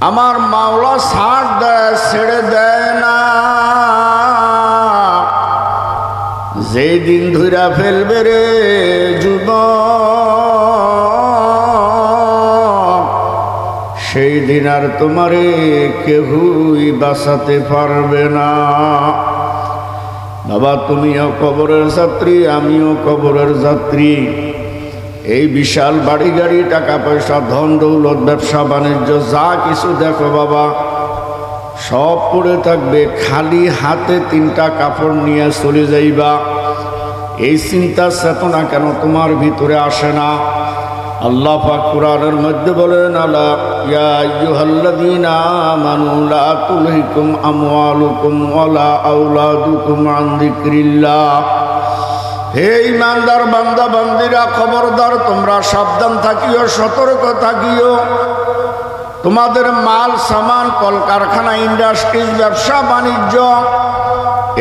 আমার মাওলা ছাড় দেয়, ছেড়ে দেয় না। যেই দিন ধইরা ফেলবে রে যুবক, সেই দিন আর তোমারে কেউই বাঁচাতে পারবে না। বাবা, তুমিও কবরের যাত্রী, আমিও কবরের যাত্রী। এই বিশাল বাড়ি গাড়ি, টাকা পয়সা, ধন দৌলত, ব্যবসা বাণিজ্য যা কিছু দেখো বাবা, সব পড়ে থাকবে। খালি হাতে 3টা কাপড় নিয়ে চলে যাইবা। এই চিন্তা চেতনা কেন তোমার ভিতরে আসে না? আল্লাহ পাক কুরআনের মধ্যে বলেন, আলা ইয়া আইয়ুহাল্লাযীনা আমানু লা তুলহিকুম আমওয়ালুকুম ওয়ালা আওলাদুকুম আন যিকরিল্লাহ। হে ঈমানদার বান্দা বান্দীরা, খবরদার তোমরা সাবধান থাকিও, সতর্ক থাকিও। তোমাদের মাল সামান, কলকারখানা, ইন্ডাস্ট্রিজ, ব্যবসা বাণিজ্য,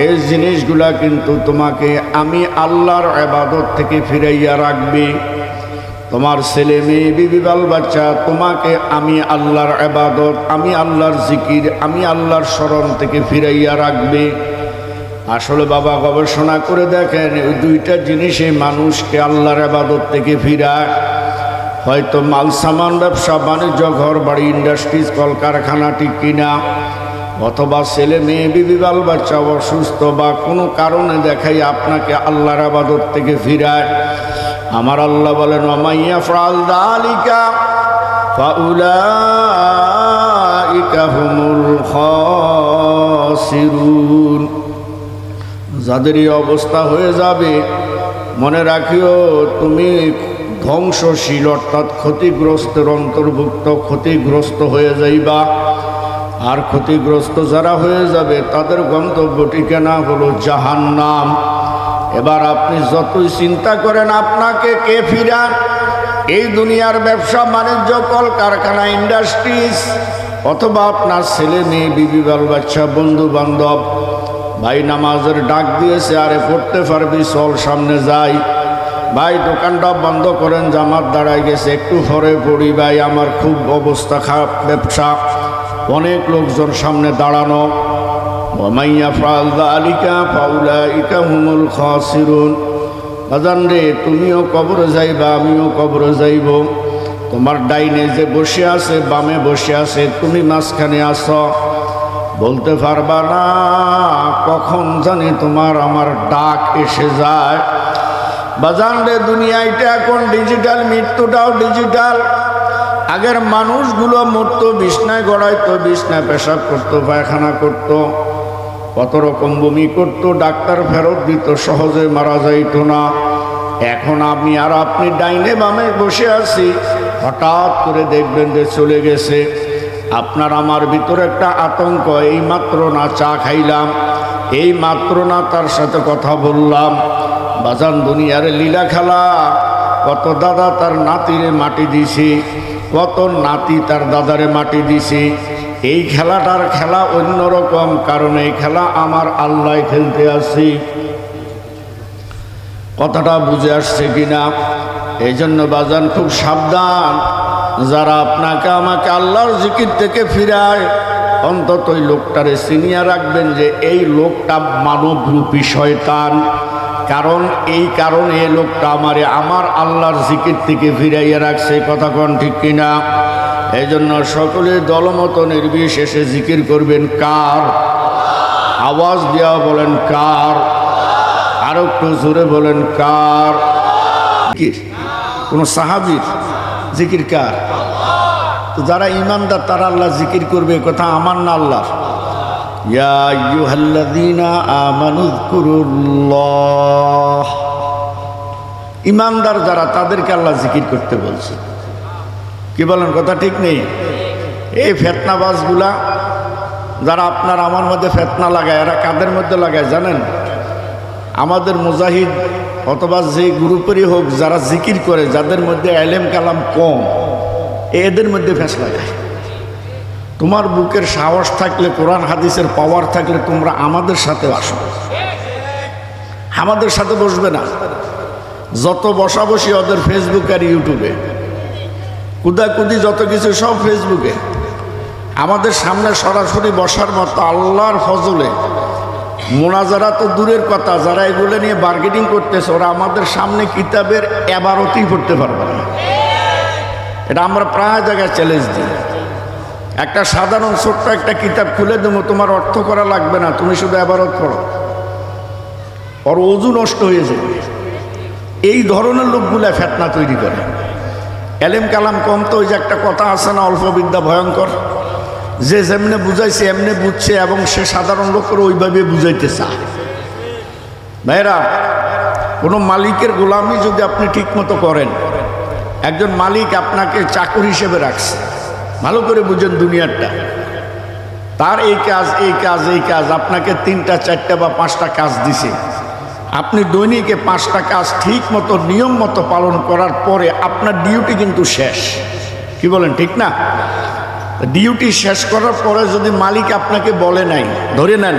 এই জিনিসগুলা কিন্তু তোমাকে আমি আল্লাহর ইবাদত থেকে ফিরাইয়া রাখবে। তোমার ছেলে মেয়ে, বিবি বাল বাচ্চা, তোমাকে আমি আল্লাহর ইবাদত, আমি আল্লাহর জিকির, আমি আল্লাহর স্মরণ থেকে ফিরাইয়া রাখবে। আসলে বাবা, গবেষণা করে দেখেন, ওই 2টা জিনিসে মানুষকে আল্লাহর ইবাদত থেকে ফিরায়। হয়তো মাল সামান, ব্যবসা বাণিজ্য, ঘর বাড়ি, ইন্ডাস্ট্রিজ, কলকারখানা, ঠিক কিনা, অথবা ছেলে মেয়ে, বিবি বাল বাচ্চা অসুস্থ বা কোনো কারণে দেখাই আপনাকে আল্লাহর ইবাদত থেকে ফিরায়। আমার আল্লাহ বলেন, ওয়ামাইয়া ফাআল যালিকা ফাউলাইকা হুমুল খাসিরুন। যাদের এই অবস্থা হয়ে যাবে, মনে রাখিও তুমি ধ্বংসশীল অর্থাৎ ক্ষতিগ্রস্তের অন্তর্ভুক্ত, ক্ষতিগ্রস্ত হয়ে যাইবা। আর ক্ষতিগ্রস্ত যারা হয়ে যাবে তাদের গন্তব্য ঠিকানা হলো জাহান্নাম। এবার আপনি যতই চিন্তা করেন আপনাকে কে ফিরান, এই দুনিয়ার ব্যবসা বাণিজ্য, কলকারখানা, ইন্ডাস্ট্রিজ, অথবা আপনার ছেলে মেয়ে, বিবি বাল বাচ্চা, বন্ধু বান্ধব, ভাই নামাজের ডাক দিয়েছে, আরে পড়তে পারবি, চল সামনে যাই। ভাই দোকানটা বন্ধ করেন, জামাত দাঁড়ায় গেছে, একটু পরে পড়ি, ভাই আমার খুব অবস্থা খারাপ, ব্যবসা, অনেক লোকজন সামনে দাঁড়ানো। ওয়ামাইয়া ফাআল যালিকা ফাউলাইকা হুমুল খাসিরুন। বাজান রে, তুমিও কবরে যাইবা, আমিও কবরে যাইব। তোমার ডাইনে যে বসে আছে, বামে বসে আছে, তুমি মাঝখানে আছো। বলতে পারবা না কখন জানি তোমার আমার ডাক এসে যায়। বাজান রে, দুনিয়াটা এখন ডিজিটাল, মৃত্যুটাও ডিজিটাল। আগের মানুষগুলো মরতো, বিছনায় গড়াইতো, বিছনায় পেশাব করতো, পায়খানা করতো, কত রকম বমি করতো, ডাক্তার ফেরত দিত, সহজে মারা যাইতো না। এখন আমি আর আপনি ডাইনে বামে বসে আছি, হঠাৎ করে দেখবেন যে চলে গেছে। আপনার আমার ভিতরে একটা আতঙ্ক, এই মাত্র না চা খাইলাম, এই মাত্র না তার সাথে কথা বললাম। বাজান, দুনিয়ার লীলা খেলা, কত দাদা তার নাতিরে মাটি দিছে, কত নাতি তার দাদারে মাটি দিছে। এই খেলাটার খেলা অন্যরকম, কারণ এই খেলা আমার আল্লাহ খেলতে আসি। কথাটা বুঝে আসছে কিনা? এই জন্য বাজান খুব সাবধান। যারা আপনাকে আমাকে আল্লাহর জিকির থেকে ফিরায়, অন্তত ওই লোকটারে চিনিয়া রাখবেন যে এই লোকটা মানবরূপী শয়তান। কারণ এই কারণে এই লোকটা আমারে আমার আল্লাহর জিকির থেকে ফিরাইয়া রাখছে। কথা কোন ঠিক কিনা? এই জন্য সকলে দলমত নির্বিশেষে জিকির করবেন কার? আওয়াজ দেওয়া বলেন কার? আরো একটু জোরে বলেন কার? কোন সাহাবীর জিকির কার? তো যারা ইমানদার তারা আল্লাহ জিকির করবে, কথা আমার না আল্লাহর। ইয়া আইয়ুহাল্লাযীনা আমানু যকুরুল্লাহ। ইমানদার যারা, তাদেরকে আল্লাহ জিকির করতে বলছে। কি বলেন? কথা ঠিক নেই? এই ফেতনাবাজগুলা যারা আপনার আমার মধ্যে ফেতনা লাগায়, এরা কাদের মধ্যে লাগায় জানেন? আমাদের মুজাহিদ অথবা যে গ্রুপেরই হোক, যারা জিকির করে, যাদের মধ্যে এলেম কালাম কম, এদের মধ্যে ফেস লাগায়। তোমার বুকের সাহস থাকলে, কোরআন হাদিসের পাওয়ার থাকলে তোমরা আমাদের সাথে আসো, আমাদের সাথে বসবে না। যত বসাবসি ওদের ফেসবুক আর ইউটিউবে, কুদাকুদি যত কিছু সব ফেসবুকে। আমাদের সামনে সরাসরি বসার মতো আল্লাহর ফজলে মোনাজারা তো দূরের কথা, যারা এগুলো নিয়ে বার্গেনিং করতেছে ওরা আমাদের সামনে কিতাবের এবারতই পড়তে পারবে না। এটা আমরা প্রায় জায়গায় চ্যালেঞ্জ দিই। একটা সাধারণ ছোট্ট একটা কিতাব খুলে দেবো, তোমার অর্থ করা লাগবে না, তুমি শুধু এবারত পড়ো, ওর ওযু নষ্ট হয়ে যাবে। এই ধরনের লোকগুলা ফিতনা তৈরি করে। এলেম কালাম কম তো ওই যে একটা কথা আছে না, অল্প বিদ্যা ভয়ঙ্কর। যে যেমনে বুঝাইছে এমনি বুঝছে এবং সে সাধারণ লোকের ওইভাবে বুঝাইতে চায়। ভাইরা, কোনো মালিকের গোলামি যদি আপনি ঠিক মতো করেন, একজন মালিক আপনাকে চাকর হিসেবে রাখছে, ভালো করে বুঝেন দুনিয়াটা, তার এই কাজ এই কাজ এই কাজ, আপনাকে 3টা 4টা বা 5টা কাজ দিছে। আপনি দৈনিকে 5টা কাজ ঠিক মতো নিয়ম মতো পালন করার পরে আপনার ডিউটি কিন্তু শেষ। কি বলেন, ঠিক না? ডিউটি শেষ করার পরে যদি মালিক আপনাকে বলে নাই, ধরে নেন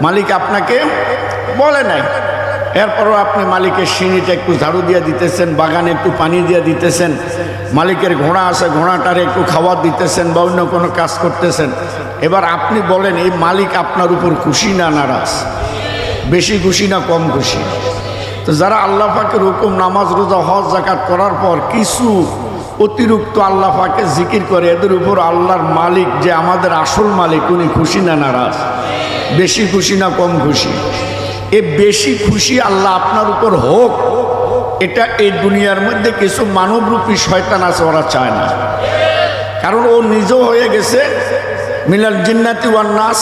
মালিক আপনাকে বলে নাই, এরপরও আপনি মালিকের সিঁড়িটা একটু ঝাড়ু দিয়ে দিতেছেন, বাগানে একটু পানি দিয়ে দিতেছেন, মালিকের ঘোড়া আছে ঘোড়াটারে একটু খাবার দিতেছেন বা অন্য কোনো কাজ করতেছেন। এবার আপনি বলেন এই মালিক আপনার উপর খুশি না নারাজ? বেশি খুশি না কম খুশি? তো যারা আল্লাহ পাকের হুকুম নামাজ রোজা হজ যাকাত করার পর কিছু অতিরিক্ত আল্লাহ পাকে জিকির করে, এদের উপর আল্লাহর মালিক যে আমাদের আসল মালিক উনি খুশি না নারাজ? বেশি খুশি না কম খুশি? এ বেশি খুশি আল্লাহ আপনার উপর হোক, এটা এই দুনিয়ার মধ্যে কিছু মানবরূপী শয়তান আছে, ওরা চায় না। কারণ ও নিজেও হয়ে গেছে মিনাল জিন্নাতি ওয়ান নাস,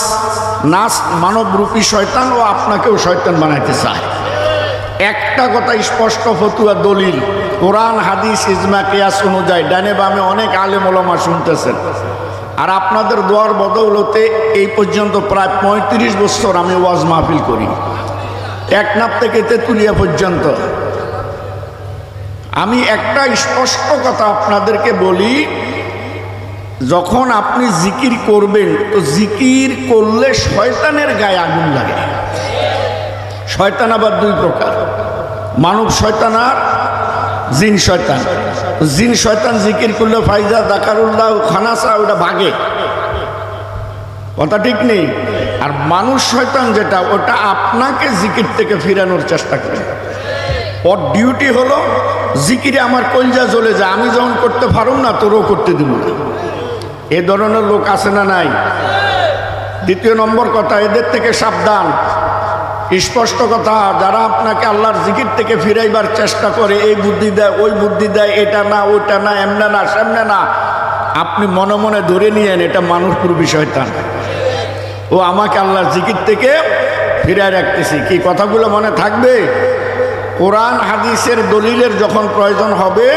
নাস মানবরূপী শয়তান, ও আপনাকেও শয়তান বানাইতে চায়। একটা কথা স্পষ্ট ফতুয়া দলিল, কোরআন হাদিস ইজমা কিয়াস অনুযায়ী ডানে বামে অনেক আলেম ওলামা শুনতেছেন। আর আপনাদের দোয়ার বদৌলতে এই পর্যন্ত প্রায় 35 বছর আমি ওয়াজ মাহফিল করি, টেকনাফ থেকে তেঁতুলিয়া পর্যন্ত। আমি একটা স্পষ্ট কথা আপনাদেরকে বলি, যখন আপনি জিকির করবেন তো জিকির করলে শয়তানের গায়ে আগুন লাগে। শয়তান আবার 2 প্রকার, মানব শয়তান আর জিন শয়তান। জিন শয়তান জিকির করলে ফাইজা দাকারুল্লাহ খানাসা ওটা ভাগে, কথা ঠিক নেই। আর মানুষ শয়তান যেটা, ওটা আপনাকে জিকির থেকে ফিরানোর চেষ্টা করে। ওর ডিউটি হলো জিকিরে আমার কলজা জ্বলে যায়, আমি যখন করতে পারুম না তোরও করতে দিব না। এ ধরনের লোক আছে না নাই? 2 নম্বর কথা, এদের থেকে সাবধান। স্পষ্ট কথা, যারা আপনাকে আল্লাহর জিকির থেকে ফিরাইবার চেষ্টা করে, এই বুদ্ধি দেয় ওই বুদ্ধি দেয়, এটা না ওইটা না এমনে না সামনে না, আপনি মনে মনে ধরে নিয়েন এটা মানুষরূপী শয়তান। ও আমাকে আল্লাহর জিকির থেকে ফিরাই রাখতেছি। কি কথাগুলো মনে থাকবে? কোরআন হাদিসের দলিলের যখন প্রয়োজন হবে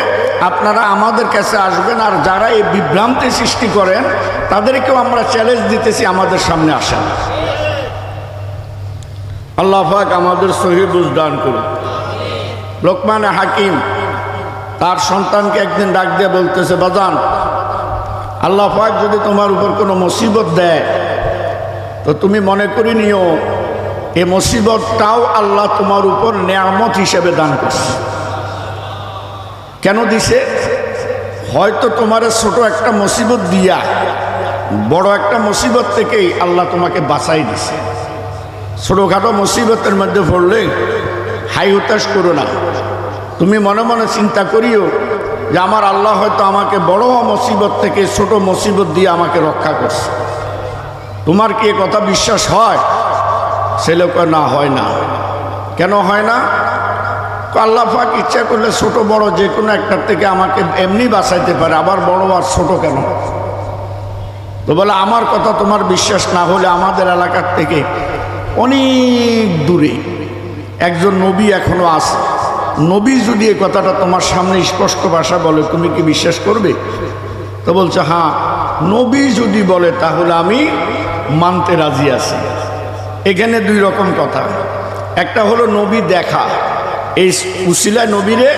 আপনারা আমাদের কাছে আসবেন, আর যারা এই বিভ্রান্তি সৃষ্টি করেন তাদেরকেও আমরা চ্যালেঞ্জ দিতেছি, আমাদের সামনে আসেন। আল্লাহ পাক আমাদের সহি বুঝ দান করুন। লোকমান হাকিম তার সন্তানকে একদিন ডাক দিয়ে বলতেছে, বাজান, আল্লাহ পাক যদি তোমার উপর কোনো মুসিবত দেয় তো তুমি মনে করে নিও এই মুসিবতটাও আল্লাহ তোমার উপর নেয়ামত হিসেবে দান করছে। কেন দিছে? হয়তো তোমার ছোট একটা মুসিবত দিয়া বড় একটা মুসিবত থেকেই আল্লাহ তোমাকে বাঁচাই দিছে। ছোটোখাটো মুসিবতের মধ্যে পড়লে হাই হতাশ করো না, তুমি মনে মনে চিন্তা করিও যে আমার আল্লাহ হয়তো আমাকে বড় মুসিবত থেকে ছোট মুসিবত দিয়ে আমাকে রক্ষা করছে। তোমার কি এ কথা বিশ্বাস হয়? ছেলে কয় না, হয় না। কেন হয় না? আল্লাহ পাক ইচ্ছা করলে ছোট বড় যে কোনো একটার থেকে আমাকে এমনি বাঁচাইতে পারে, আবার বড় আর ছোট কেন? তো বলে আমার কথা তোমার বিশ্বাস না হলে আমাদের এলাকার থেকে অনেক দূরে একজন নবী এখনো আছে। নবী যদি এই কথাটা তোমার সামনে স্পষ্ট ভাষা বলে তুমি কি বিশ্বাস করবে? তো বলছে হ্যাঁ, নবী যদি বলে তাহলে আমি মানতে রাজি আছি। এখানে 2 রকম কথা, একটা হলো নবী দেখা, এই উসিলায় নবীরে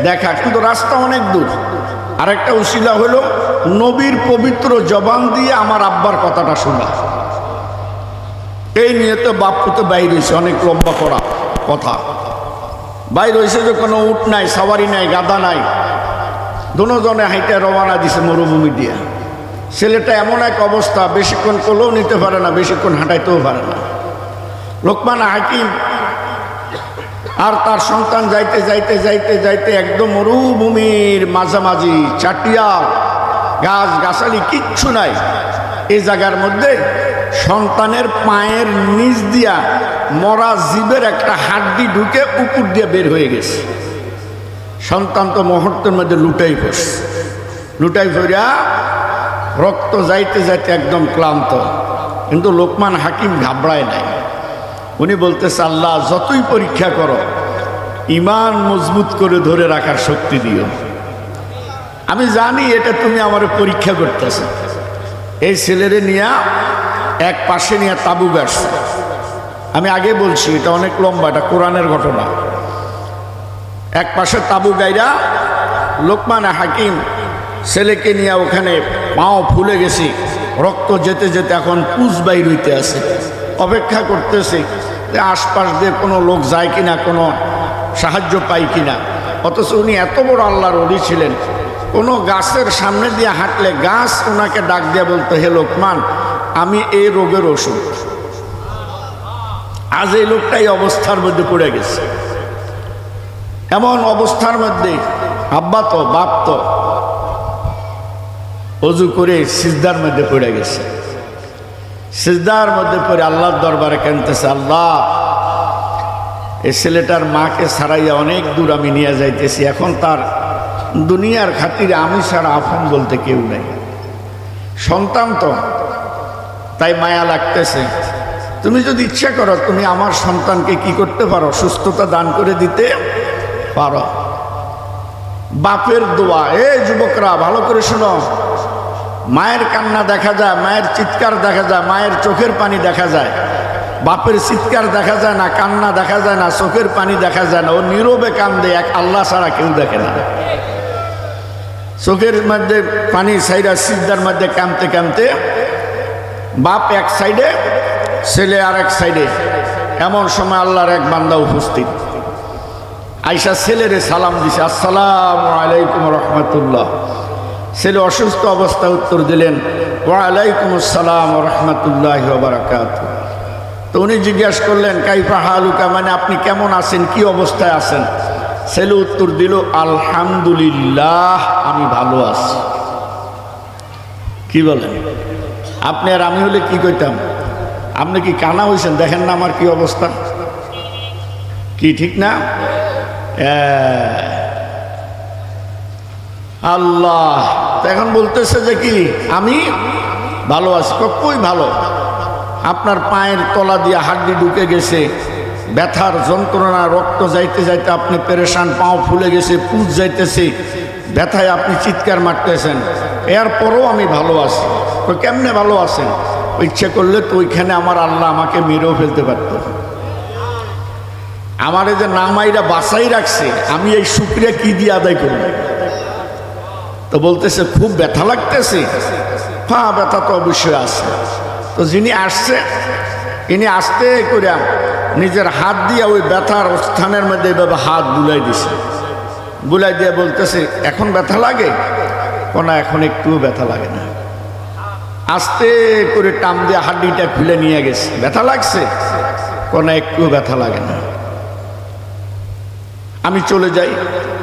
দেখা, কিন্তু রাস্তা অনেক দূর। আর একটা উসিলা হলো নবীর পবিত্র জবান দিয়ে আমার আব্বার কথাটা শোনা। এই নিয়ে তো বাপ্পুতে বাইর হয়েছে, অনেক লম্বা করা কথা বাইর হয়েছে যে কোনো উট নাই, সাওয়ারি নাই, গাদা নাই, দুজনে হাইটে রওনা দিছে মরুভূমি দিয়ে। ছেলেটা এমন এক অবস্থা, বেশিক্ষণ কোলেও নিতে পারে না, বেশিক্ষণ হাঁটাইতেও পারে না। লোকমান হাকিম আর তার সন্তান যাইতে যাইতে যাইতে যাইতে একদম মরুভূমির মাঝামাঝি, চাটিয়া, গাছ গাছালি কিচ্ছু নাই, এই জায়গার মধ্যে সন্তানের পায়ের নিচ দিয়া মরা জীবের একটা হাড্ডি ঢুকে উপর দিয়ে বের হয়ে গেছে। সন্তান তো মুহূর্তের মধ্যে লুটাই পড়ছে, লুটাই পড়িয়া রক্ত যাইতে যাইতে একদম ক্লান্ত। কিন্তু লোকমান হাকিম ঘাবড়ায় নাই। উনি বলতেছে, আল্লাহ যতই পরীক্ষা করো, ঈমান মজবুত করে ধরে রাখার শক্তি দিও। আমি জানি এটা তুমি আমার পরীক্ষা করতেছো। এই ছেলেরে নিয়ে এক পাশে নিয়ে তাবু গাড়ছে। আমি আগে বলছি এটা অনেক লম্বা, এটা কোরআনের ঘটনা। এক পাশে তাবু গাইরা লোকমান হাকিম ছেলেকে নিয়ে ওখানে পাও ফুলে গেছে, রক্ত যেতে যেতে এখন পুজ বাইর হইতে আছে, অপেক্ষা করতেছে যে আশপাশ দিয়ে কোনো লোক যায় কিনা, কোনো সাহায্য পাই কিনা। অথচ উনি এত বড় আল্লাহর ওলি ছিলেন, কোনো গাছের সামনে দিয়ে হাঁটলে গাছ ওনাকে ডাক দিয়ে বলতো, হে লোকমান, আমি এই রোগের ওষুধ। আজ এই লোকটাই অবস্থার মধ্যে পড়ে গেছে। এমন অবস্থার মধ্যে আব্বা তো বাপ তো অজু করে সিজদার মধ্যে পড়ে গেছে। সিজদার মধ্যে পড়ে আল্লাহর দরবারে কাঁদতেছে, আল্লাহ এই ছেলেটার মাকে ছাড়াইয়া অনেক দূর আমি নিয়ে যাইতেছি, এখন তার দুনিয়ার খাতিরে আমি ছাড়া আপন বলতে কেউ নেই। সন্তান তো, তাই মায়া লাগতেছে। তুমি যদি ইচ্ছা করো, তুমি আমার সন্তানকে কি করতে পারো, সুস্থতা দান করে দিতে পারো। বাপের দোয়া। এই যুবকরা ভালো করে শোনো, মায়ের কান্না দেখা যায়, মায়ের চিৎকার দেখা যায়, মায়ের চোখের পানি দেখা যায়। বাপের চিৎকার দেখা যায় না, কান্না দেখা যায় না, চোখের পানি দেখা যায় না। ও নীরবে কান্দে, এক আল্লাহ ছাড়া কেউ দেখে না। চোখের মধ্যে পানি সাইরা সিজদার মধ্যে কামতে কামতে বাপ এক সাইডে, ছেলে আর এক সাইডে। এমন সময় আল্লাহর এক বান্দা উপস্থিত, আইসা ছেলেরে সালাম দিছে, আসসালামু আলাইকুম রহমতুল্লাহ। ছেলে অসুস্থ অবস্থা উত্তর দিলেন, ওয়ালাইকুম আসসালাম রহমতুল্লাহ বারাকাতুহু। তো উনি জিজ্ঞাসা করলেন, কাইফা হালুকা, মানে আপনি কেমন আছেন, কি অবস্থায় আছেন? ছেলে উত্তর দিল, আলহামদুলিল্লাহ, আমি ভালো আছি। কি বলেন আপনি? আর আমি হলে কি কইতাম? আপনি কি কানা হয়েছেন? দেখেন না আমার কি অবস্থা, কি ঠিক না? আল্লাহ এখন বলতেছে যে কি আমি ভালো আছি। কই ভালো? আপনার পায়ের তলা দিয়ে হাড্ডি ঢুকে গেছে, ব্যথার যন্ত্রণা, রক্ত যাইতে যাইতে আপনি পেরেশান, পাও ফুলে গেছে, পুজ যাইতেছে, ব্যথায় আপনি চিৎকার মারতেছেন, এরপরও আমি ভালো আছি। তো কেমনে ভালো আছেন? ইচ্ছে করলে তো ওইখানে আমার আল্লাহ আমাকে মেরেও ফেলতে পারত। আমার এই যে নামাইরা বাসাই রাখছে, আমি এই শুকরিয়া কি দিয়ে আদায় করব? তো বলতেছে খুব ব্যথা লাগতেছে। হ্যাঁ, ব্যথা তো অবশ্যই আছে। তো যিনি আসছে, ইনি আস্তে করে নিজের হাত দিয়ে ওই ব্যথার স্থানের মধ্যে এভাবে হাত বুলাই দিছে। বুলাই দিয়ে বলতেছে, এখন ব্যথা লাগে? কোনা এখন একটুও ব্যথা লাগে না। আস্তে করে টান দিয়ে হাড্ডিটা খুলে নিয়ে গেছে। ব্যথা লাগছে? কোনা একটুও ব্যথা লাগে না। আমি চলে যাই?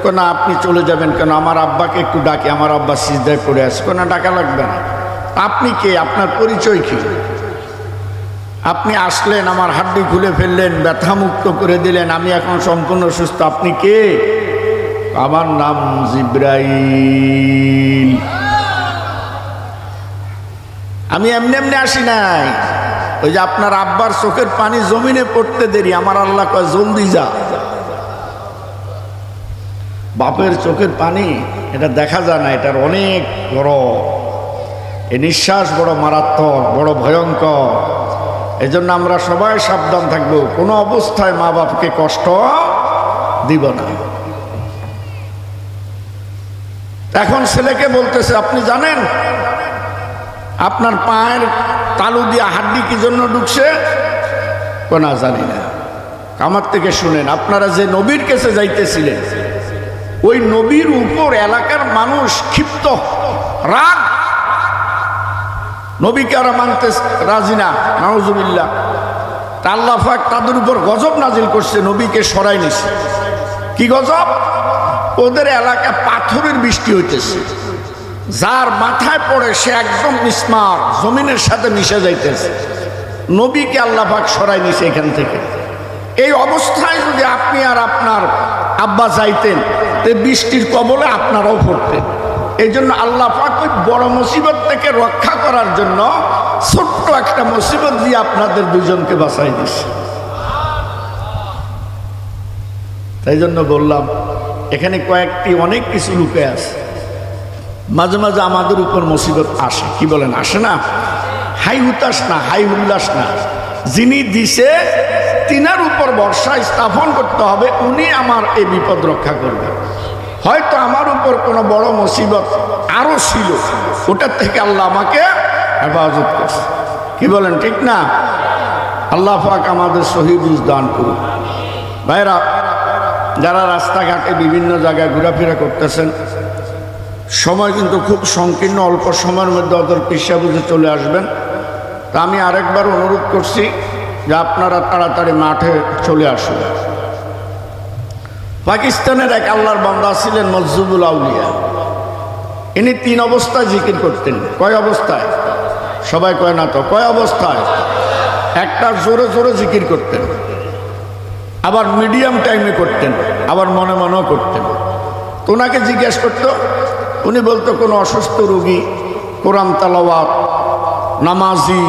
কোনা আপনি চলে যাবেন কেন? আমার আব্বাকে একটু ডাকি, আমার আব্বা সিজদায় পড়ে আছে। কোনা ডাকা লাগবে না। আপনি কে? আপনার পরিচয় কি? আপনি আসলেন, আমার হাড্ডি খুলে ফেললেন, ব্যথা মুক্ত করে দিলেন, আমি এখন সম্পূর্ণ সুস্থ। আপনি কে? আমার নাম জিব্রাইল। আমি এমনি এমনি আসি নাই। ওই যে আপনার আব্বার চোখের পানি জমিনে পড়তে দেরি, আমার আল্লাহ কয় জলদি যা। বাপের চোখের পানি এটা দেখা যায় না, এটার অনেক বড়, এই নিঃশ্বাস বড় মারাত্মক, বড় ভয়ঙ্কর। এই জন্য আমরা সবাই সাবধান থাকবো, কোনো অবস্থায় মা বাপকে কষ্ট দিব না। এখন ছেলেকে বলতেছে, আপনি জানেন আপনার পায়ের তালু দিয়ে হাড্ডি কি জন্য ঢুকছে? কোনা জানি না। আমার থেকে শুনেন, আপনারা যে নবীর কাছে যাইতেছিলেন, ওই নবীর উপর এলাকার মানুষ ক্ষিপ্ত, রাগ, নবীকে ওরা মানতে রাজি না, নাউজুবিল্লাহ। তা আল্লাহ পাক তাদের উপর গজব নাজিল করছে, নবীকে সরাই নিছে। কি গজব? ওদের এলাকায় পাথরের বৃষ্টি হইতেছে, যার মাথায় পড়ে সে একদম মিসমার জমিনের সাথে মিশে যাইতেছে। নবীকে আল্লাহ পাক সরাই নিছে এখান থেকে। এই অবস্থায় যদি আপনি আর আপনার আব্বা যাইতেন, তে বৃষ্টির কবলে আপনারাও পড়তেন। এই জন্য আল্লাহ পাক ওই বড় মুসিবত থেকে রক্ষা করার জন্য ছোট্ট একটা মুসিবত দিয়ে আপনাদের দুজনকে বাঁচাই দিছে। তাই জন্য বললাম এখানে কয়েকটি অনেক কিছু লুকে আছে। মাঝে মাঝে আমাদের উপর মুসিবত আসে, কি বলেন, আসে না? হাই হুতাশ না, হাই হুল্লাস না, যিনি দিছে তিনার উপর ভরসা স্থাপন করতে হবে, উনি আমার এই বিপদ রক্ষা করবেন। হয়তো আমার উপর কোনো বড় মুসিবত আরো ছিল, ওটার থেকে আল্লাহ আমাকে হেফাজত করছে। কি বলেন, ঠিক না? আল্লাহ পাক আমাদের সহি বুঝ দান করুন। ভাইরা, যারা রাস্তাঘাটে বিভিন্ন জায়গায় ঘোরাফেরা করতেছেন, সময় কিন্তু খুব সংকীর্ণ, অল্প সময়ের মধ্যে ওদের পেশা বুঝে চলে আসবেন। তা আমি আরেকবার অনুরোধ করছি যে আপনারা তাড়াতাড়ি মাঠে চলে আসুন। পাকিস্তানের এক আল্লাহর বান্দা ছিলেন মজজুবুল আউলিয়া। ইনি 3 অবস্থায় জিকির করতেন। কয় অবস্থায়? সবাই কয় না তো, কয় অবস্থায়? একটা জোরে জোরে জিকির করতেন, আবার মিডিয়াম টাইমে করতেন, আবার মনে মনেও করতেন। তো ওনাকে জিজ্ঞেস করতো, উনি বলতো কোনো অসুস্থ রোগী, কোরআন তালাওয়াত, নামাজি,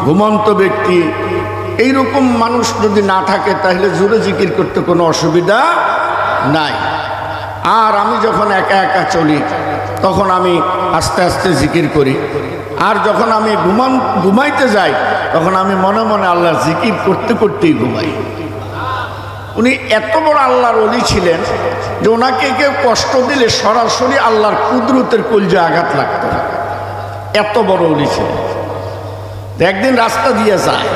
ঘুমন্ত ব্যক্তি, এইরকম মানুষ যদি না থাকে তাহলে জোরে জিকির করতে কোনো অসুবিধা নাই। আর আমি যখন একা একা চলি তখন আমি আস্তে আস্তে জিকির করি। আর যখন আমি ঘুমাইতে যাই তখন আমি মনে মনে আল্লাহর জিকির করতে করতেই ঘুমাই। উনি এত বড় আল্লাহর ওলি ছিলেন যে ওনাকে কেউ কষ্ট দিলে সরাসরি আল্লাহর কুদরতের কলজে আঘাত লাগত। এত বড় ওলি ছিলেন। একদিন রাস্তা দিয়ে যায়,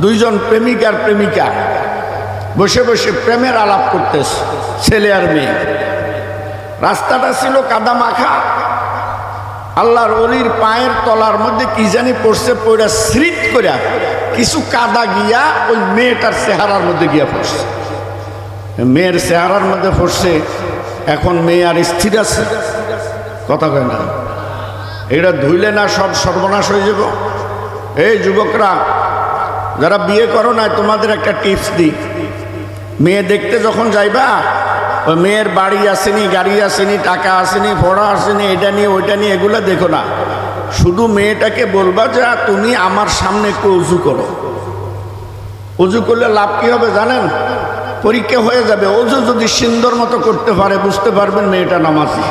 2 জন প্রেমিক আর প্রেমিকা বসে বসে প্রেমের আলাপ করতেছে, ছেলে আর মেয়ে। রাস্তাটা ছিল কাদা মাখা। আল্লাহর ওলির পায়ের তলার মধ্যে কি জানি পড়ছে, পড়া স্রিত করে কিছু কাদা গিয়া ওই মেয়েটার চেহারার মধ্যে গিয়া পড়ছে। মেয়ের চেহারার মধ্যে পড়ছে। এখন মেয়ে আর স্থির আছে? কথা কয় না। এটা ধুইলে না সব সর্বনাশ হয়ে যাব। এই যুবকরা যারা বিয়ে করো না, তোমাদের একটা টিপস দিই। মেয়ে দেখতে যখন যাইবা, ওই মেয়ের বাড়ি আসেনি, গাড়ি আসেনি, টাকা আসেনি, পড়া আসেনি, এটা নিয়ে ওইটা নিয়ে এগুলো দেখো না। শুধু মেয়েটাকে বলবা যে তুমি আমার সামনে একটু উজু করো। উজু করলে লাভ কি হবে জানেন? পরীক্ষা হয়ে যাবে। অজু যদি সুন্দর মতো করতে পারে বুঝতে পারবেন মেয়েটা নামাজি।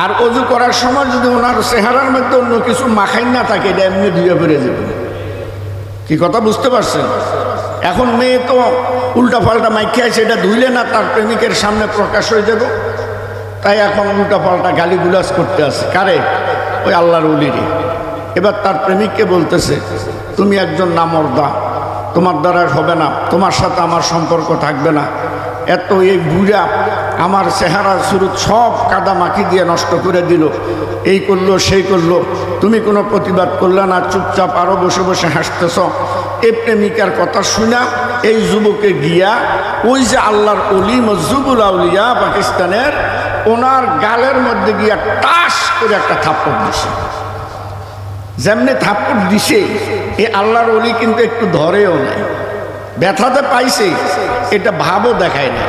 আর অজু করার সময় যদি ওনার চেহারার মধ্যে অন্য কিছু মাখাই না থাকে, এটা এমনি ধুয়ে ফিরে যাবে। কি কথা বুঝতে পারছেন? এখন মেয়ে তো উল্টা পাল্টা মাইকে আছে, এটা ধুইলে না তার প্রেমিকের সামনে প্রকাশ হয়ে যাব। তাই এখন উল্টা পাল্টা গালিগুলাজ করতে আছে। কারে? ওই আল্লাহর ওলিরে। এবার তার প্রেমিককে বলতেছে, তুমি একজন নামর্দা, তোমার দ্বারা হবে না, তোমার সাথে আমার সম্পর্ক থাকবে না। এত এই বুড়া আমার চেহারা সুরত সব কাদা মাখি দিয়ে নষ্ট করে দিল, এই করলো সেই করলো, তুমি কোনো প্রতিবাদ করলে না, চুপচাপ আরও বসে বসে হাসতেছ। এই প্রেমিকার কথা শুনা এই যুবকে গিয়া ওই যে আল্লাহর ওলি মজজুবুল আউলিয়া পাকিস্তানের, ওনার গালের মধ্যে গিয়া টাস করে একটা থাপ্পড় দিছে। যেমনি থাপ্পড় দিছে, এই আল্লাহর ওলি কিন্তু একটু ধরেও নাই, ব্যথাতে পাইছে, এটা ভাবও দেখায় না।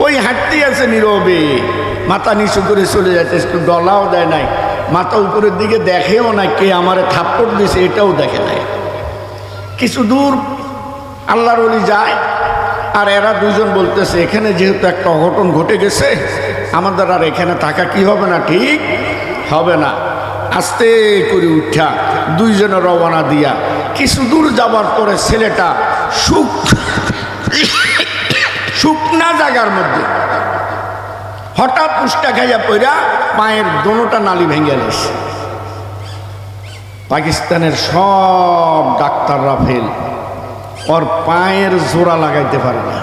ওই হাঁটতে আছে নীরবে, মাথা নিচু করে চলে যাচ্ছে, একটু ডলাও দেয় নাই, মাথা উপরের দিকে দেখেও না কে আমারে থাপ্পড় দিছে, এটাও দেখে নাই। কিছু দূর আল্লাহর ওলি যায়, আর এরা 2 জন বলতেছে এখানে যেহেতু একটা অঘটন ঘটে গেছে, আমাদের আর এখানে থাকা কি হবে না, ঠিক হবে না। আস্তে করে উঠা 2 জনে রওনা দিয়া কিছু দূর যাবার পরে ছেলেটা শুকনা জায়গার মধ্যে হঠাৎ উষ্টা খাইয়া পড়া পায়ের দোনোটা নালি ভেঙে গেছে। পাকিস্তানের সব ডাক্তাররা ফেল, ওর পায়ের জোড়া লাগাইতে পারে না,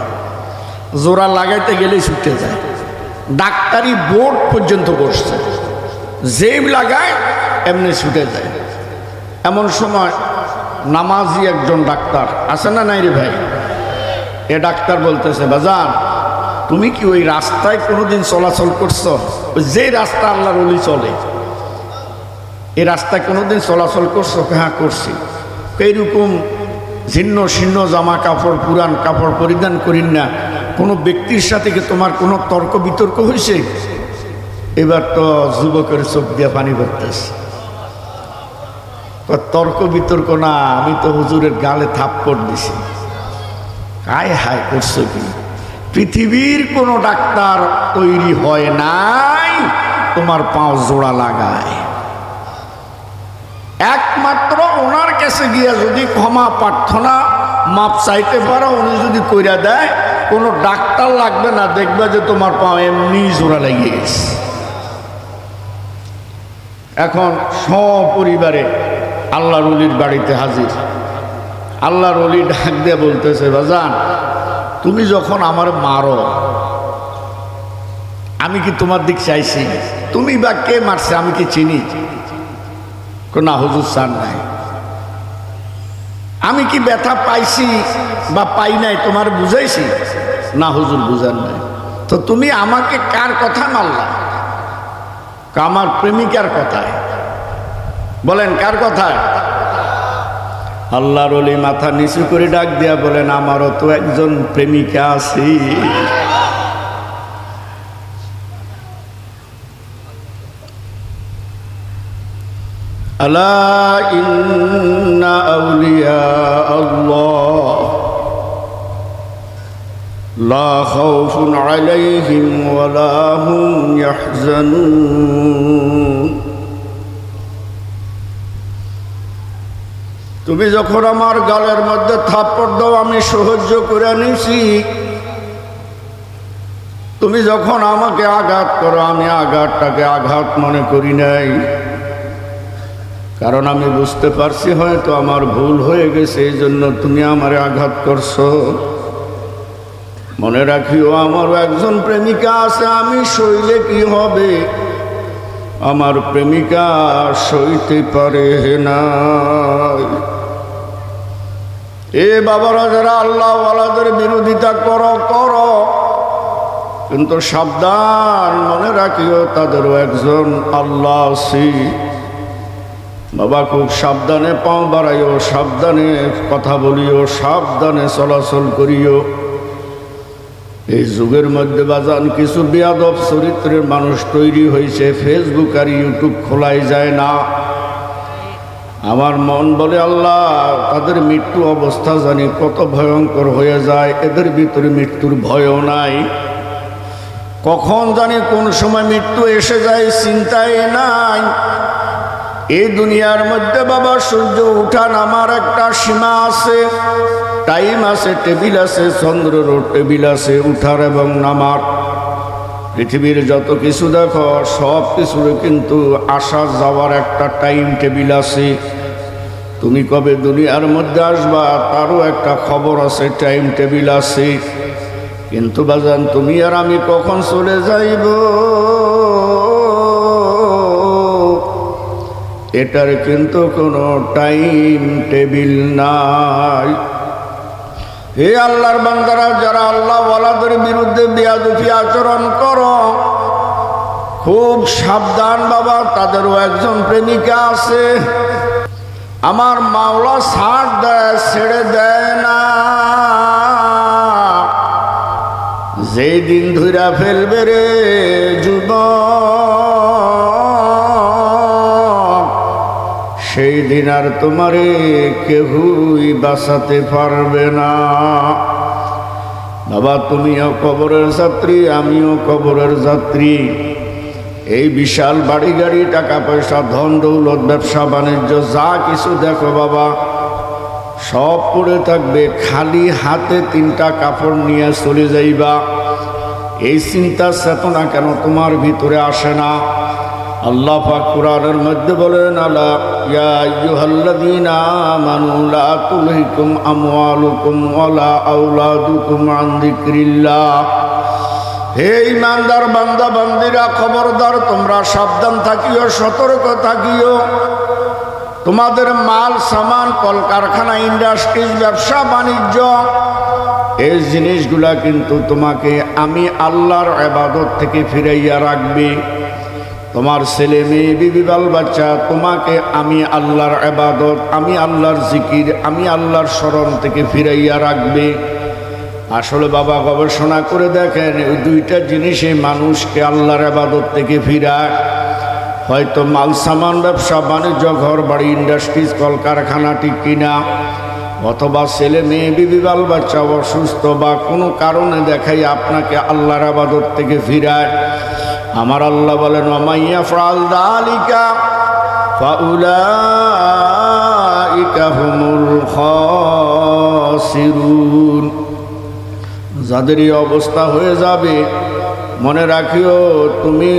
জোড়া লাগাইতে গেলেই ছুটে যায়। ডাক্তারি বোর্ড পর্যন্ত বসছে, যেই লাগায় এমনি ছুটে যায়। এমন সময় নামাজি একজন ডাক্তার আছে না নাই রে ভাই, এ ডাক্তার বলতেছে, বাজান তুমি কি ওই রাস্তায় কোনোদিন চলাচল করছো? যে রাস্তা আল্লাহর ওলি চলে, এই রাস্তায় কোনোদিন চলাচল করছো? হ্যাঁ করছি। এইরকম ছিন্ন ছিন্ন জামা কাপড়, পুরান কাপড় পরিধান করিন না, কোনো ব্যক্তির সাথে কি তোমার কোনো তর্ক বিতর্ক হয়েছে? এবার তো যুবকের চোখ দিয়ে পানি পড়তেছে। তর্ক বিতর্ক না, আমি তো হুজুরের গালে থাপ্পড় দিছি। হায় হায় করছো কি? পৃথিবীর কোনো ডাক্তার তৈরি হয় নাই তোমার পাও জোড়া লাগায়। একমাত্র ওনার কাছে গিয়া যদি ক্ষমা প্রার্থনা মাপ চাইতে পারো, উনি যদি কইরা দেয়, কোনো ডাক্তার লাগবে না, দেখবে যে তোমার পা এমনি জোড়া লেগে গেছে। এখন সপরিবারে আল্লাহর ওলির বাড়িতে হাজির। আল্লাহর ওলি ডাক দিয়ে বলতেছে, বাজান তুমি যখন আমার মারো, আমি কি তোমার দিক চাইছি? তুমি বা কে মারছে আমি কি চিনি? না হুজুর চান নাই। আমি কি ব্যথা পাইছি বা পাই নাই তোমার বুঝাইছি? না হুজুর বুঝান নাই। তো তুমি আমাকে কার কথা মারলা? আমার প্রেমিকার কথায়। বলেন কার কথায়? আল্লাহর ওলি মাথা নিচু করে ডাক দিয়া বলেন, আমারও তো একজন প্রেমিকা আছে। আলা ইন্না আউলিয়া আল্লাহ লা খাউফুন আলাইহিম ওয়া লা হুম ইয়াহজানুন। তুমি যখন আমার গালের মধ্যে থাপ্পড় দাও আমি সহ্য করে নিছি। তুমি যখন আমাকে আঘাত করো আমি আঘাতটাকে আঘাত মনে করি নাই, কারণ আমি বুঝতে পারছি হয়তো আমার ভুল হয়ে গেছে, এই জন্য তুমি আমারে আঘাত করছো। মনে রাখিও আমারও একজন প্রেমিকা আছে, আমি সইলে কি হবে? আমার প্রেমিকা সইতে পারে না। এ বাবারা, যারা আল্লাহ ওয়ালাদের বিরোধিতা করো, কিন্তু সাবধান, মনে রাখিও তাদেরও একজন আল্লাহ আছে। বাবা খুব সাবধানে পাও বাড়াইও, সাবধানে কথা বলিও, সাবধানে চলাচল করিও। এই যুগের মধ্যে বাজান কিছু বেয়াদব চরিত্রের মানুষ তৈরি হয়েছে, ফেসবুক আর ইউটিউব খোলাই যায় না। আমার মন বলে আল্লাহ তাদের মৃত্যু অবস্থা জানি কত ভয়ঙ্কর হয়ে যায়। এদের ভিতরে মৃত্যুর ভয়ও নাই, কখন জানি কোন সময় মৃত্যু এসে যায় চিন্তাই নাই। এই দুনিয়ার মধ্যে বাবা সূর্য উঠা নামার একটা সীমা আছে, টাইম আছে, টেবিল আছে, চন্দ্রেরও টেবিল আছে উঠার এবং নামার। পৃথিবীর যত কিছু দেখো সব কিছুর কিন্তু আসা যাওয়ার একটা টাইম টেবিল আছে। তুমি কবে দুনিয়ার মধ্যে আসবা তারও একটা খবর আছে, টাইম টেবিল আছে। কিন্তু বাজান তুমি আর আমি কখন চলে যাইব এটার কিন্তু কোনো টাইম টেবিল নাই। হে আল্লাহর বান্দারা, যারা আল্লাহ ওয়ালাদের বিরুদ্ধে বেয়াদবি আচরণ করো, খুব সাবধান বাবা, তাদেরও একজন প্রেমিকা আছে। আমার মাওলা ছাড় দেয়, ছেড়ে দেয় না। যেই দিন ধইরা ফেলবে রে যুবক, সেই দিন আর তোমারে কেউই বাঁচাতে পারবে না। বাবা তুমিও কবরের যাত্রী, আমিও কবরের যাত্রী। এই বিশাল বাড়ি গাড়ি, টাকা পয়সা, ধন দৌলত, ব্যবসা বাণিজ্য যা কিছু দেখো বাবা সব পড়ে থাকবে, খালি হাতে তিনটা কাপড় নিয়ে চলে যাইবা। এই চিন্তা চেতনা কেন তোমার ভিতরে আসে না? আল্লাহ পাক কুরআনের মধ্যে বলেন, আলা ইয়া আইয়ুহাল্লাযীনা আমানু লা তুলহিকুম আমওয়ালুকুম ওয়ালা আওলাদুকুম আন যিকরিল্লাহ। হে ইমানদার বান্দা বান্দিরা, খবরদার তোমরা সাবধান থাকিও, সতর্ক থাকিও। তোমাদের মাল সামান, কলকারখানা, ইন্ডাস্ট্রিজ, ব্যবসা বাণিজ্য, এই জিনিসগুলা কিন্তু তোমাকে আমি আল্লাহর ইবাদত থেকে ফিরাইয়া রাখবে। তোমার ছেলে মেয়ে, বিবি বাল বাচ্চা তোমাকে আমি আল্লাহর ইবাদত, আমি আল্লাহর জিকির, আমি আল্লাহর স্মরণ থেকে ফিরাইয়া রাখবে। আসলে বাবা গবেষণা করে দেখেন, ওই দুইটা জিনিসই মানুষকে আল্লাহর ইবাদত থেকে ফিরায়। হয়তো মাল সামান, ব্যবসা বাণিজ্য, ঘর বাড়ি, ইন্ডাস্ট্রিজ, কলকারখানা ঠিক কিনা, অথবা ছেলে মেয়ে, বিবি বাল বাচ্চা অসুস্থ বা কোনো কারণে দেখাই আপনাকে আল্লাহর ইবাদত থেকে ফিরায়। আমার আল্লাহ বলেন, ওয়ামাইয়া ফাআল যালিকা ফাউলাইকা হুমুল খাসিরুন। যাদের এই অবস্থা হয়ে যাবে, মনে রাখিও তুমি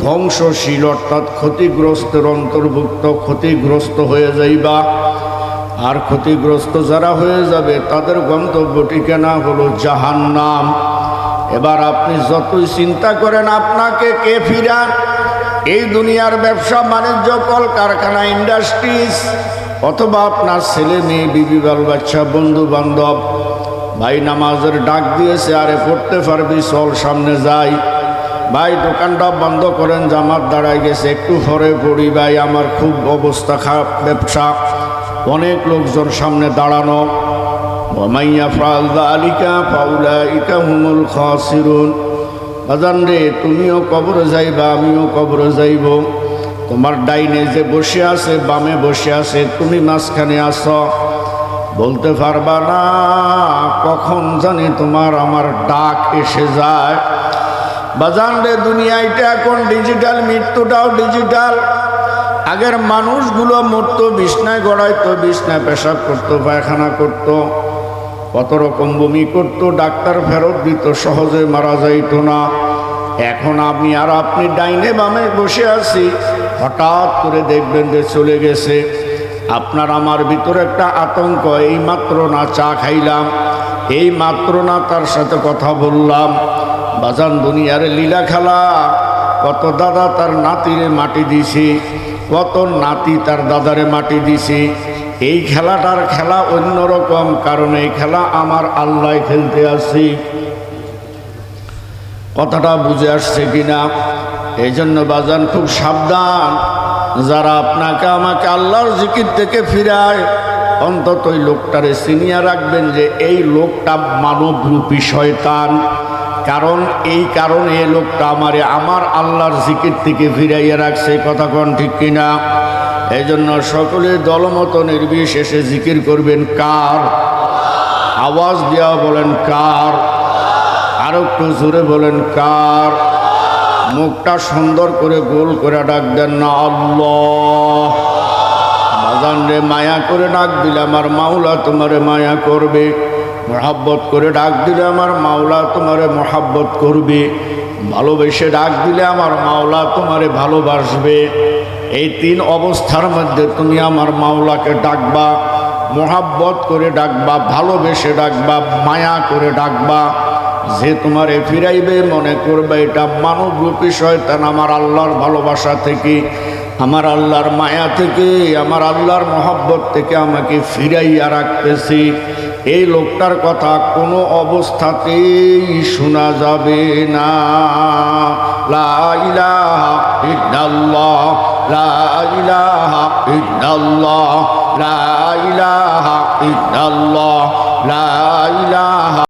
ধ্বংসশীল অর্থাৎ ক্ষতিগ্রস্তের অন্তর্ভুক্ত, ক্ষতিগ্রস্ত হয়ে যাইবা। আর ক্ষতিগ্রস্ত যারা হয়ে যাবে তাদের গন্তব্য ঠিকানা হলো জাহান্নাম। এবার আপনি যতই চিন্তা করেন আপনাকে কে ফিরান, এই দুনিয়ার ব্যবসা বাণিজ্য, কল কারখানা, ইন্ডাস্ট্রিজ, অথবা আপনার ছেলে মেয়ে, বিবি বাল বাচ্চা, বন্ধু বান্ধব, ভাই নামাজের ডাক দিয়েছে, আরে পড়তে পারবি চল সামনে যাই, ভাই দোকানটা বন্ধ করেন, জামাত দাঁড়ায় গেছে একটু পরে পড়ি, ভাই আমার খুব অবস্থা খারাপ, ব্যবসা, অনেক লোকজন সামনে দাঁড়ানো। ওয়ামান ইয়াফআল যালিকা ফাউলাইকা হুমুল খাসিরুন। বাজান রে, তুমিও কবরে যাইবা, আমিও কবরে যাইব। তোমার ডাইনে যে বসে আছে, বামে বসে আছে, তুমি মাঝখানে আছো, বলতে পারবা না কখন জানি তোমার আমার ডাক এসে যায়। বাজান রে, দুনিয়াটা এখন ডিজিটাল, মৃত্যুটাও ডিজিটাল। আগের মানুষগুলো মরতো, বিছনায় গড়াইতো, বিছনায় পেশাব করতো, পায়খানা করতো, কত রকম বমি করতো, ডাক্তার ফেরত দিত, সহজে মারা যাইতো না। এখন আমি আর আপনি ডাইনে বামে বসে আছি, হঠাৎ করে দেখবেন যে চলে গেছে। আপনার আমার ভিতরে একটা আতঙ্ক, এই মাত্র না চা খাইলাম, এই মাত্র না তার সাথে কথা বললাম। বাজান দুনিয়ার লীলা খেলা, কত দাদা তার নাতিরে মাটি দিছে, কত নাতি তার দাদারে মাটি দিছে। এই খেলাটার খেলা অন্যরকম, কারণ এই খেলা আমার আল্লাহ খেলতে আসি। কথাটা বুঝে আসছে কিনা? এই জন্য বাজান খুব সাবধান, যারা আপনাকে আমাকে আল্লাহর জিকির থেকে ফিরায়, অন্তত ওই লোকটারে চিনিয়া রাখবেন যে এই লোকটা মানবরূপী শয়তান। কারণ এই কারণে এই লোকটা আমারে আমার আল্লাহর জিকির থেকে ফিরাইয়া রাখছে। কথা কোন ঠিক কিনা? এই জন্য সকলে দলমত নির্বিশেষে জিকির করবেন কার? আওয়াজ দেওয়া বলেন কার? আরো একটু জোরে বলেন কার? মুখটা সুন্দর করে গোল করে ডাক দেন না আল্লাহ। বাজান রে, মায়া করে ডাক দিলে আমার মাওলা তোমারে মায়া করবে, মোহাব্বত করে ডাক দিলে আমার মাওলা তোমারে মোহাব্বত করবে, ভালোবেসে ডাক দিলে আমার মাওলা তোমারে ভালোবাসবে। এই তিন অবস্থার মধ্যে তুমি আমার মাওলাকে ডাকবা, মোহাব্বত করে ডাকবা, ভালোবেসে ডাকবা, মায়া করে ডাকবা। যে তোমারে ফিরাইবে মনে করবে এটা মানবরূপী শয়তান আমার আল্লাহর ভালোবাসা থেকে, আমার আল্লাহর মায়া থেকে, আমার আল্লাহর মোহাব্বত থেকে আমাকে ফিরাইয়া রাখতেছি। এই লোকটার কথা কোনো অবস্থাতেই শোনা যাবে না। লা ইলাহা ইল্লাল্লাহ, লা ইলাহা ইল্লাল্লাহ, লা ইলাহা ইল্লাল্লাহ,